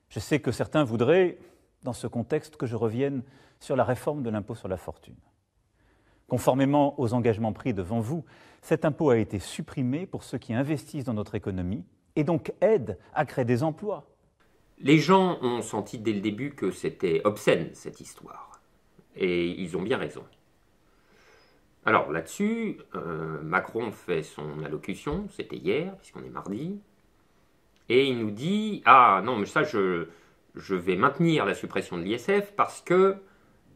Je sais que certains voudraient, dans ce contexte, que je revienne sur la réforme de l'impôt sur la fortune. Conformément aux engagements pris devant vous, cet impôt a été supprimé pour ceux qui investissent dans notre économie et donc aident à créer des emplois. Les gens ont senti dès le début que c'était obscène, cette histoire. Et ils ont bien raison. Alors là-dessus, Macron fait son allocution, c'était hier, puisqu'on est mardi, et il nous dit « Ah non, mais ça, je vais maintenir la suppression de l'ISF parce que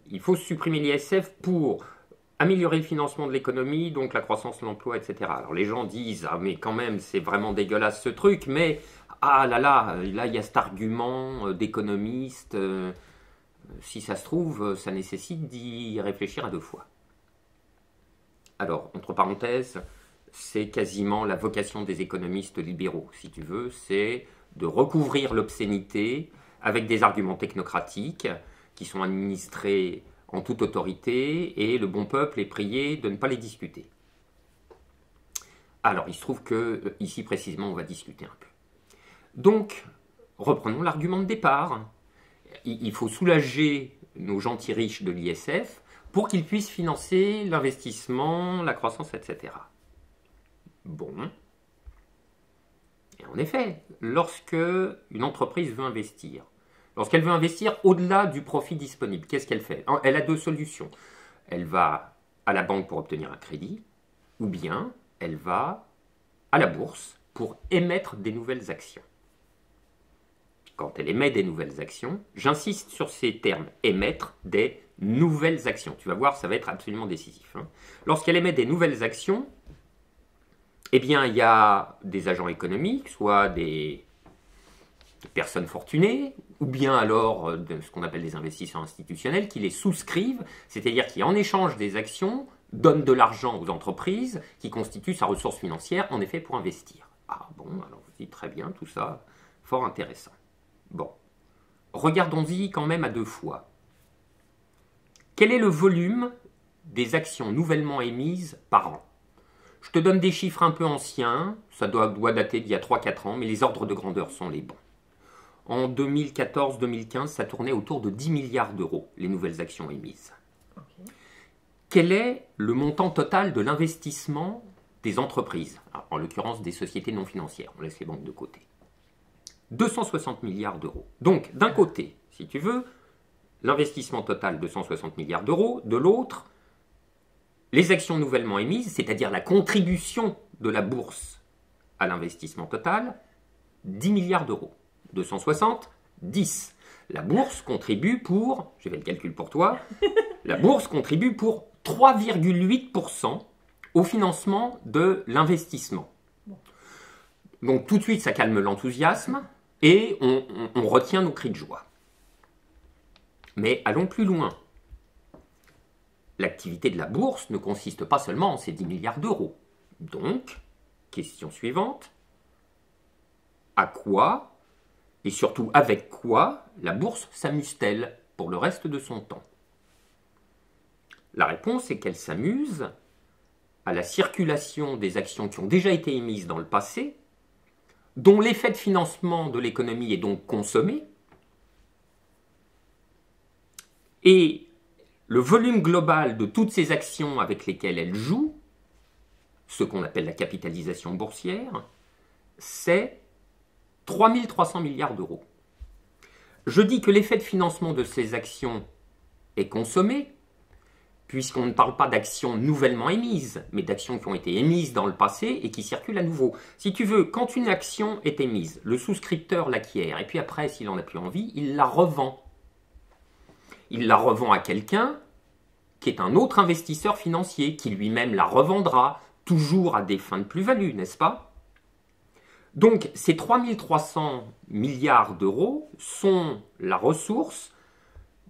il faut supprimer l'ISF pour améliorer le financement de l'économie, donc la croissance, l'emploi, etc. » Alors les gens disent « Ah mais quand même, c'est vraiment dégueulasse ce truc, mais ah là, il y a cet argument d'économiste, si ça se trouve, ça nécessite d'y réfléchir à deux fois. » Alors, entre parenthèses, c'est quasiment la vocation des économistes libéraux, si tu veux, c'est de recouvrir l'obscénité avec des arguments technocratiques qui sont administrés en toute autorité et le bon peuple est prié de ne pas les discuter. Alors, il se trouve que ici précisément, on va discuter un peu. Donc, reprenons l'argument de départ. Il faut soulager nos gentils riches de l'ISF pour qu'ils puissent financer l'investissement, la croissance, etc. Bon. Et en effet, lorsque une entreprise veut investir, lorsqu'elle veut investir au-delà du profit disponible, qu'est-ce qu'elle fait? Elle a deux solutions. Elle va à la banque pour obtenir un crédit, ou bien elle va à la bourse pour émettre des nouvelles actions. Quand elle émet des nouvelles actions, j'insiste sur ces termes, émettre des nouvelles actions. Tu vas voir, ça va être absolument décisif. Lorsqu'elle émet des nouvelles actions, eh bien, il y a des agents économiques, soit des personnes fortunées, ou bien alors ce qu'on appelle des investisseurs institutionnels qui les souscrivent, c'est-à-dire qui, en échange des actions, donnent de l'argent aux entreprises qui constituent sa ressource financière, en effet, pour investir. Ah bon, alors vous dites très bien, tout ça, fort intéressant. Bon, regardons-y quand même à deux fois. Quel est le volume des actions nouvellement émises par an? Je te donne des chiffres un peu anciens, ça doit dater d'il y a 3-4 ans, mais les ordres de grandeur sont les bons. En 2014-2015, ça tournait autour de 10 milliards d'euros, les nouvelles actions émises. Okay. Quel est le montant total de l'investissement des entreprises, en l'occurrence des sociétés non financières, on laisse les banques de côté? 260 milliards d'euros. Donc, d'un côté, si tu veux, l'investissement total, 260 milliards d'euros. De l'autre, les actions nouvellement émises, c'est-à-dire la contribution de la bourse à l'investissement total, 10 milliards d'euros. 260, 10. La bourse contribue pour, je vais le calcul pour toi, la bourse contribue pour 3,8% au financement de l'investissement. Donc tout de suite, ça calme l'enthousiasme et on retient nos cris de joie. Mais allons plus loin. L'activité de la bourse ne consiste pas seulement en ces 10 milliards d'euros. Donc, question suivante, à quoi, et surtout avec quoi, la bourse s'amuse-t-elle pour le reste de son temps? La réponse est qu'elle s'amuse à la circulation des actions qui ont déjà été émises dans le passé, dont l'effet de financement de l'économie est donc consommé, et le volume global de toutes ces actions avec lesquelles elle joue, ce qu'on appelle la capitalisation boursière, c'est 3 300 milliards d'euros. Je dis que l'effet de financement de ces actions est consommé, puisqu'on ne parle pas d'actions nouvellement émises, mais d'actions qui ont été émises dans le passé et qui circulent à nouveau. Si tu veux, quand une action est émise, le souscripteur l'acquiert, et puis après, s'il n'en a plus envie, il la revend. Il la revend à quelqu'un qui est un autre investisseur financier, qui lui-même la revendra, toujours à des fins de plus-value, n'est-ce pas? Donc, ces 3 300 milliards d'euros sont la ressource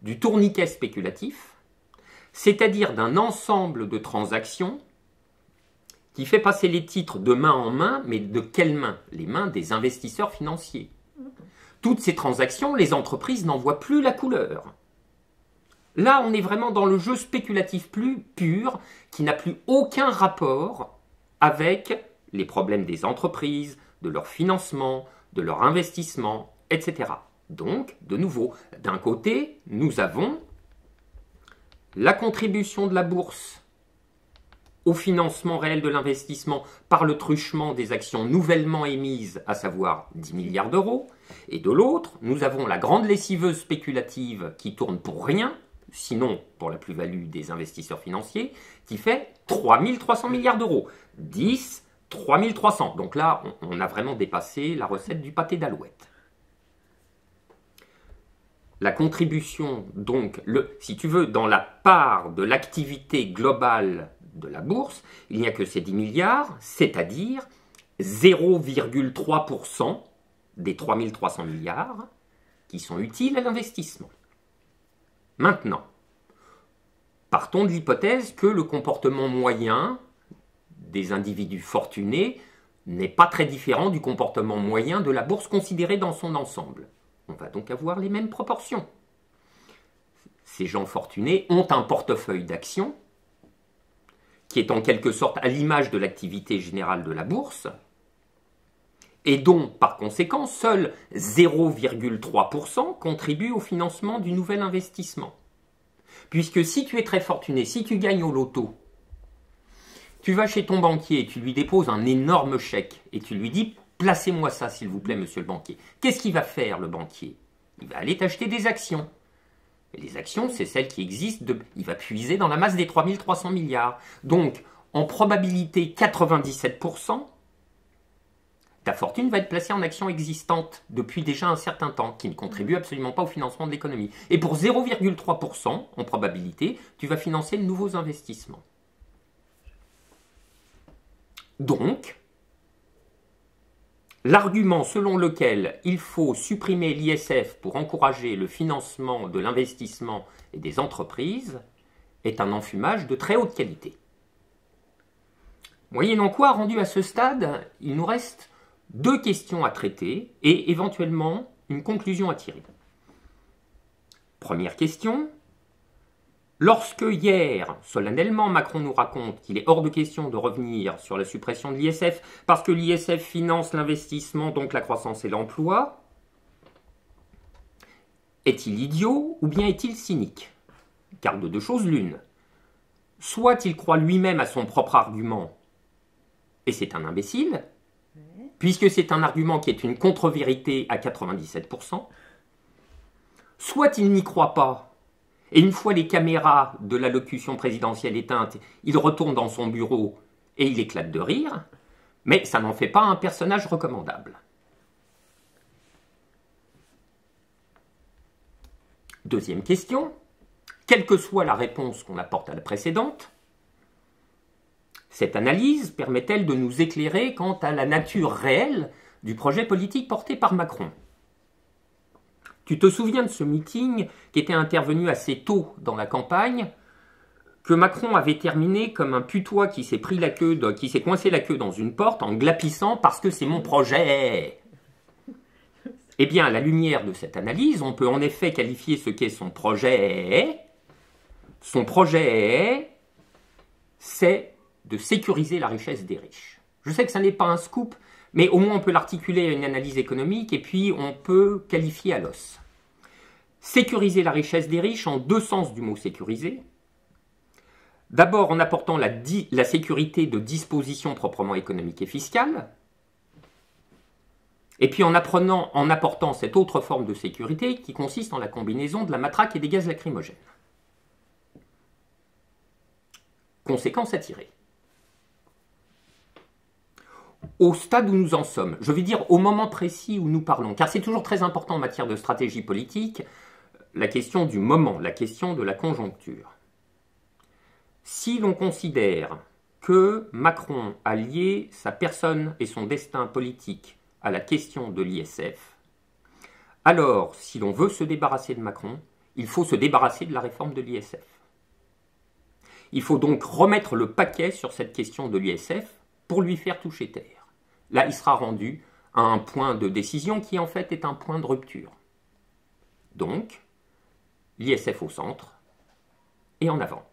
du tourniquet spéculatif, c'est-à-dire d'un ensemble de transactions qui fait passer les titres de main en main, mais de quelles mains? Les mains des investisseurs financiers. Toutes ces transactions, les entreprises n'en voient plus la couleur. Là, on est vraiment dans le jeu spéculatif plus pur, qui n'a plus aucun rapport avec les problèmes des entreprises, de leur financement, de leur investissement, etc. Donc, de nouveau, d'un côté, nous avons la contribution de la bourse au financement réel de l'investissement par le truchement des actions nouvellement émises, à savoir 10 milliards d'euros. Et de l'autre, nous avons la grande lessiveuse spéculative qui tourne pour rien, sinon pour la plus-value des investisseurs financiers, qui fait 3300 milliards d'euros. 10, 3300. Donc là, on a vraiment dépassé la recette du pâté d'alouette. La contribution, donc, si tu veux, dans la part de l'activité globale de la bourse, il n'y a que ces 10 milliards, c'est-à-dire 0,3% des 3300 milliards qui sont utiles à l'investissement. Maintenant, partons de l'hypothèse que le comportement moyen des individus fortunés n'est pas très différent du comportement moyen de la bourse considérée dans son ensemble. On va donc avoir les mêmes proportions. Ces gens fortunés ont un portefeuille d'actions qui est en quelque sorte à l'image de l'activité générale de la bourse, et dont, par conséquent, seul 0,3% contribue au financement du nouvel investissement. Puisque si tu es très fortuné, si tu gagnes au loto, tu vas chez ton banquier et tu lui déposes un énorme chèque, et tu lui dis « Placez-moi ça, s'il vous plaît, monsieur le banquier ». Qu'est-ce qu'il va faire, le banquier? Il va aller t'acheter des actions. Et les actions, c'est celles qui existent, il va puiser dans la masse des 3300 milliards. Donc, en probabilité 97%, ta fortune va être placée en actions existantes depuis déjà un certain temps, qui ne contribuent absolument pas au financement de l'économie. Et pour 0,3%, en probabilité, tu vas financer de nouveaux investissements. Donc, l'argument selon lequel il faut supprimer l'ISF pour encourager le financement de l'investissement et des entreprises est un enfumage de très haute qualité. Moyennant quoi, rendu à ce stade, il nous reste 2 questions à traiter et éventuellement une conclusion à tirer. Première question. Lorsque hier, solennellement, Macron nous raconte qu'il est hors de question de revenir sur la suppression de l'ISF parce que l'ISF finance l'investissement, donc la croissance et l'emploi, est-il idiot ou bien est-il cynique? Car de 2 choses l'une. Soit il croit lui-même à son propre argument et c'est un imbécile, puisque c'est un argument qui est une contre-vérité à 97%, soit il n'y croit pas. Et une fois les caméras de l'allocution présidentielle éteintes, il retourne dans son bureau et il éclate de rire, mais ça n'en fait pas un personnage recommandable. Deuxième question, quelle que soit la réponse qu'on apporte à la précédente, cette analyse permet-elle de nous éclairer quant à la nature réelle du projet politique porté par Macron? Tu te souviens de ce meeting qui était intervenu assez tôt dans la campagne, que Macron avait terminé comme un putois qui s'est coincé la queue dans une porte en glapissant parce que c'est mon projet. Eh bien, à la lumière de cette analyse, on peut en effet qualifier ce qu'est son projet. Son projet, c'est de sécuriser la richesse des riches. Je sais que ça n'est pas un scoop, mais au moins on peut l'articuler à une analyse économique et puis on peut qualifier à l'os. Sécuriser la richesse des riches en 2 sens du mot sécuriser. D'abord en apportant la sécurité de dispositions proprement économiques et fiscales, et puis en apportant cette autre forme de sécurité qui consiste en la combinaison de la matraque et des gaz lacrymogènes. Conséquence à tirer. Au stade où nous en sommes, je vais dire au moment précis où nous parlons, car c'est toujours très important en matière de stratégie politique, la question du moment, la question de la conjoncture. Si l'on considère que Macron a lié sa personne et son destin politique à la question de l'ISF, alors si l'on veut se débarrasser de Macron, il faut se débarrasser de la réforme de l'ISF. Il faut donc remettre le paquet sur cette question de l'ISF pour lui faire toucher terre. Là, il sera rendu à un point de décision qui en fait est un point de rupture. Donc, l'ISF au centre et en avant.